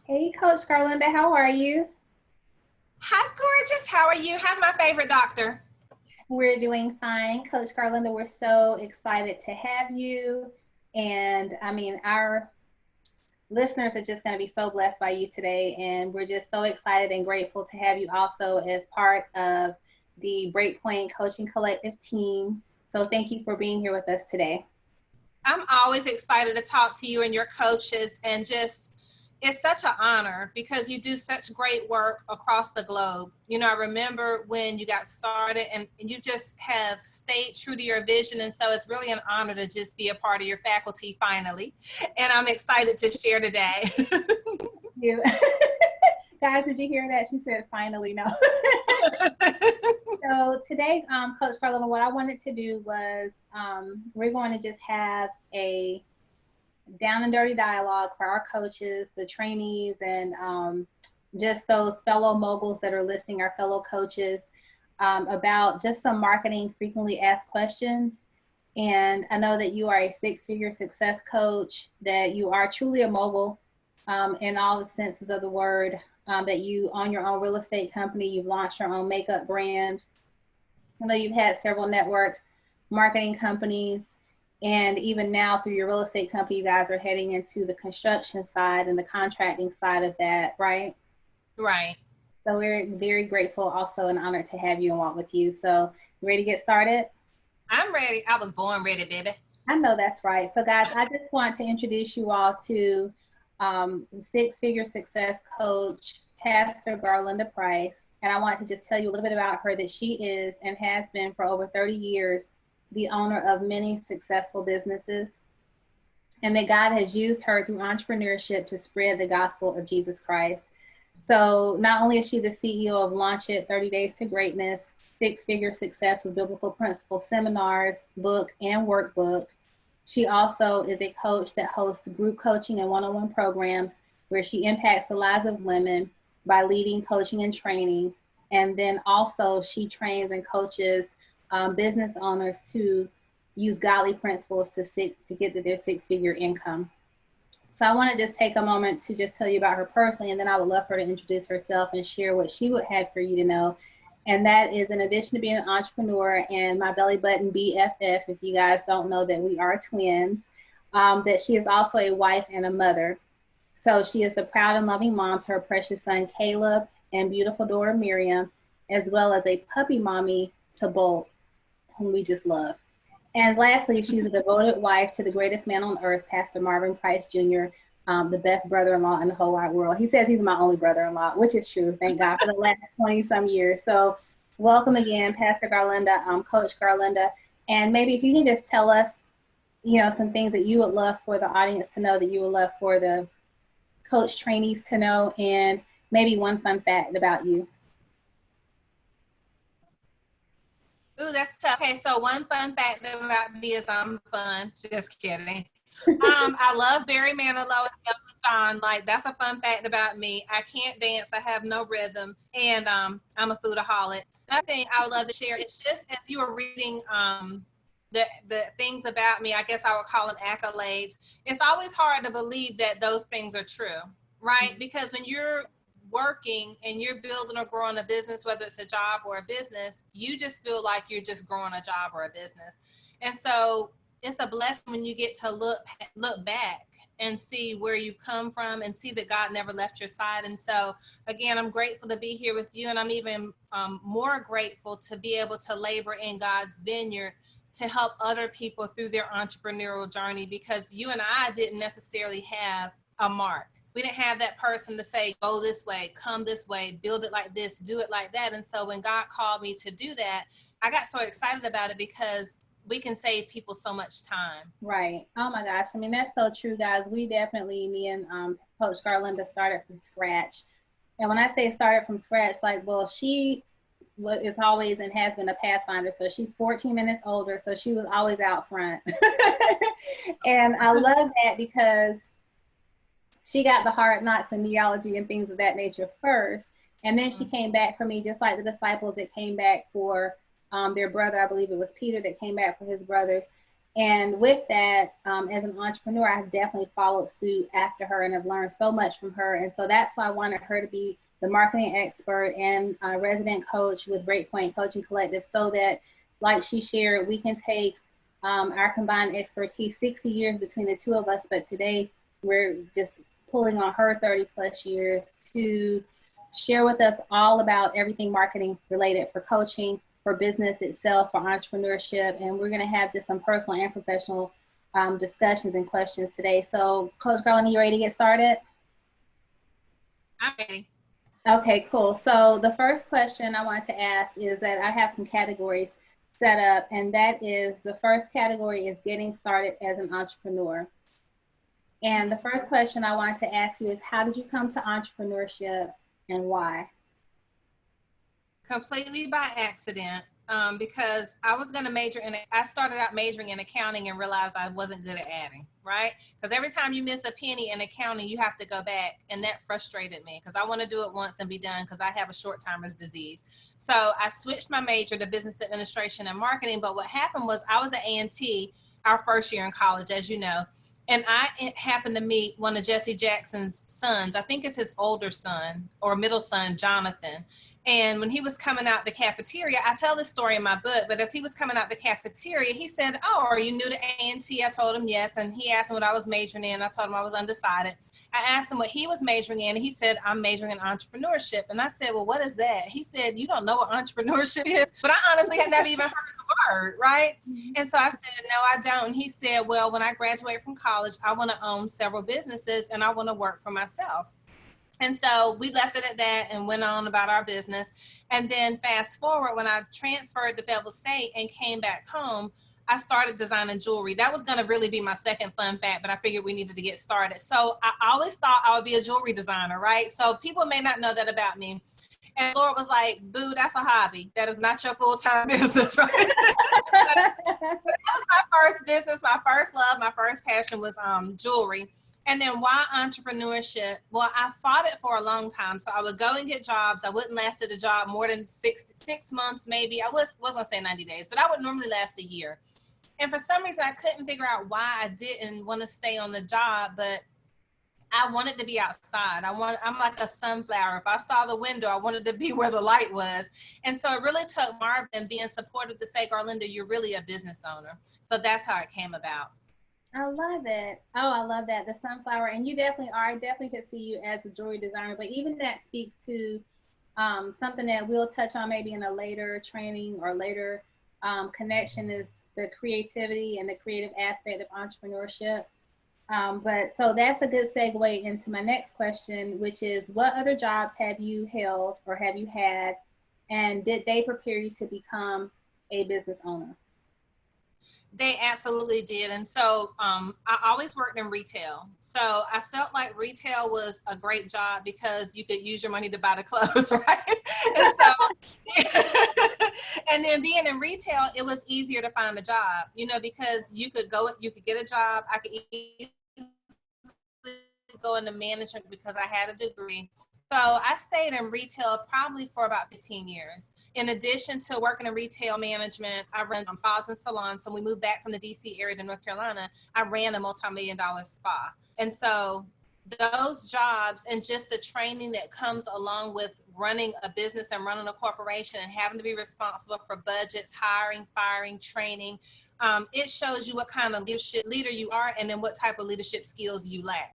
Hey, Coach Garlinda, how are you? Hi, gorgeous. How are you? How's my favorite doctor? We're doing fine. Coach Garlinda, we're so excited to have you. And I mean, our listeners are just going to be so blessed by you today. And we're just so excited and grateful to have you also as part of the Breakpoint Coaching Collective team. So thank you for being here with us today. I'm always excited to talk to you and your coaches, and just it's such an honor because you do such great work across the globe. I remember when you got started, and you just have stayed true to your vision. And so it's really an honor to just be a part of your faculty finally. And I'm excited to share today. You. Guys, did you hear that? She said, finally, no. So today, Coach Carlin, what I wanted to do was we're going to just have a down and dirty dialogue for our coaches, the trainees, and just those fellow moguls that are listening, our fellow coaches, about just some marketing frequently asked questions. And I know that you are a six-figure success coach, that you are truly a mogul in all the senses of the word, that you own your own real estate company, you've launched your own makeup brand. I know you've had several network marketing companies, and even now through your real estate company, you guys are heading into the construction side and the contracting side of that, right? Right. So we're very grateful also and honored to have you and walk with you. So ready to get started? I'm ready. I was born ready, baby. I know that's right. So guys, I just want to introduce you all to six-figure success coach, Pastor Garlinda Price. And I want to just tell you a little bit about her, that she is and has been for over 30 years the owner of many successful businesses, and that God has used her through entrepreneurship to spread the gospel of Jesus Christ. So not only is she the CEO of Launch It, 30 Days to Greatness, Six-Figure Success with Biblical Principles seminars, book, and workbook, she also is a coach that hosts group coaching and one-on-one programs where she impacts the lives of women by leading, coaching, and training. And then also she trains and coaches business owners to use godly principles to get to their six-figure income. So I want to just take a moment to just tell you about her personally, and then I would love for her to introduce herself and share what she would have for you to know. And that is, in addition to being an entrepreneur and my belly button BFF, if you guys don't know that we are twins, that she is also a wife and a mother. So she is the proud and loving mom to her precious son Caleb and beautiful daughter Miriam, as well as a puppy mommy to Bolt, whom we just love. And lastly, she's a devoted wife to the greatest man on earth, Pastor Marvin Price Jr., the best brother-in-law in the whole wide world. He says he's my only brother-in-law, which is true, thank God, for the last 20-some years. So welcome again, Pastor Garlinda, Coach Garlinda. And maybe if you can just tell us, some things that you would love for the audience to know, that you would love for the coach trainees to know, and maybe one fun fact about you. Ooh, that's tough. Okay, so one fun fact about me is I'm fun. Just kidding. I love Barry Manilow and Elton John. Like, that's a fun fact about me. I can't dance. I have no rhythm, and I'm a foodaholic. Another thing I would love to share, it's just as you were reading the things about me, I guess I would call them accolades. It's always hard to believe that those things are true, right? Because when you're working and you're building or growing a business, whether it's a job or a business, you just feel like you're just growing a job or a business. And so it's a blessing when you get to look back and see where you've come from and see that God never left your side. And so again, I'm grateful to be here with you, and I'm even more grateful to be able to labor in God's vineyard to help other people through their entrepreneurial journey, because you and I didn't necessarily have a mark. We didn't have that person to say, go this way, come this way, build it like this, do it like that. And so when God called me to do that, I got so excited about it because we can save people so much time. Right. Oh my gosh. I mean, that's so true, guys. We definitely, me and Coach Garlinda started from scratch. And when I say started from scratch, like, well, she is always and has been a pathfinder. So she's 14 minutes older. So she was always out front. And I love that because she got the hard knocks and theology and things of that nature first. And then she came back for me, just like the disciples that came back for their brother. I believe it was Peter that came back for his brothers. And with that, as an entrepreneur, I've definitely followed suit after her and have learned so much from her. And so that's why I wanted her to be the marketing expert and resident coach with Breakpoint Coaching Collective, so that, like she shared, we can take our combined expertise, 60 years between the two of us, but today we're just pulling on her 30 plus years to share with us all about everything marketing related for coaching, for business itself, for entrepreneurship. And we're going to have just some personal and professional discussions and questions today. So Coach Garlinda, you ready to get started? I'm ready. Okay, cool. So the first question I wanted to ask is that I have some categories set up, and that is, the first category is getting started as an entrepreneur. And the first question I wanted to ask you is, how did you come to entrepreneurship and why? Completely by accident, because I was going to major in it. I started out majoring in accounting and realized I wasn't good at adding, right? Because every time you miss a penny in accounting, you have to go back. And that frustrated me because I want to do it once and be done, because I have a short-timer's disease. So I switched my major to business administration and marketing. But what happened was I was at A&T our first year in college, as you know. And I happened to meet one of Jesse Jackson's sons. I think it's his older son or middle son, Jonathan. And when he was coming out the cafeteria, I tell this story in my book, but as he was coming out the cafeteria, he said, "Oh, are you new to A&T?" I told him yes. And he asked me what I was majoring in. I told him I was undecided. I asked him what he was majoring in. And he said, "I'm majoring in entrepreneurship." And I said, "Well, what is that?" He said, "You don't know what entrepreneurship is?" But I honestly had never even heard the word, right? And so I said, "No, I don't." And he said, "Well, when I graduate from college, I want to own several businesses and I want to work for myself." And so we left it at that and went on about our business. And then fast forward, when I transferred to Fayetteville State and came back home, I started designing jewelry. That was going to really be my second fun fact, but I figured we needed to get started. So I always thought I would be a jewelry designer, right? So people may not know that about me. And Laura was like, "Boo, that's a hobby. That is not your full-time business," right? That was my first business. My first love, my first passion was jewelry. And then why entrepreneurship? Well, I fought it for a long time. So I would go and get jobs. I wouldn't last at a job more than six months, maybe. I wasn't going to say 90 days, but I would normally last a year. And for some reason, I couldn't figure out why I didn't want to stay on the job, but I wanted to be outside. I'm like a sunflower. If I saw the window, I wanted to be where the light was. And so it really took Marvin being supportive to say, "Garlinda, you're really a business owner." So that's how it came about. I love it. Oh, I love that. The sunflower. And you definitely are. I definitely could see you as a jewelry designer. But even that speaks to something that we'll touch on maybe in a later training or later connection, is the creativity and the creative aspect of entrepreneurship. But so that's a good segue into my next question, which is, what other jobs have you held or have you had, and did they prepare you to become a business owner? They absolutely did. And so I always worked in retail. So I felt like retail was a great job because you could use your money to buy the clothes, right? And so, and then being in retail, it was easier to find a job, because you could get a job. I could easily go into management because I had a degree. So I stayed in retail probably for about 15 years. In addition to working in retail management, I ran spas and salons. So when we moved back from the DC area to North Carolina, I ran a multi-million-dollar spa. And so those jobs and just the training that comes along with running a business and running a corporation and having to be responsible for budgets, hiring, firing, training, it shows you what kind of leader you are and then what type of leadership skills you lack.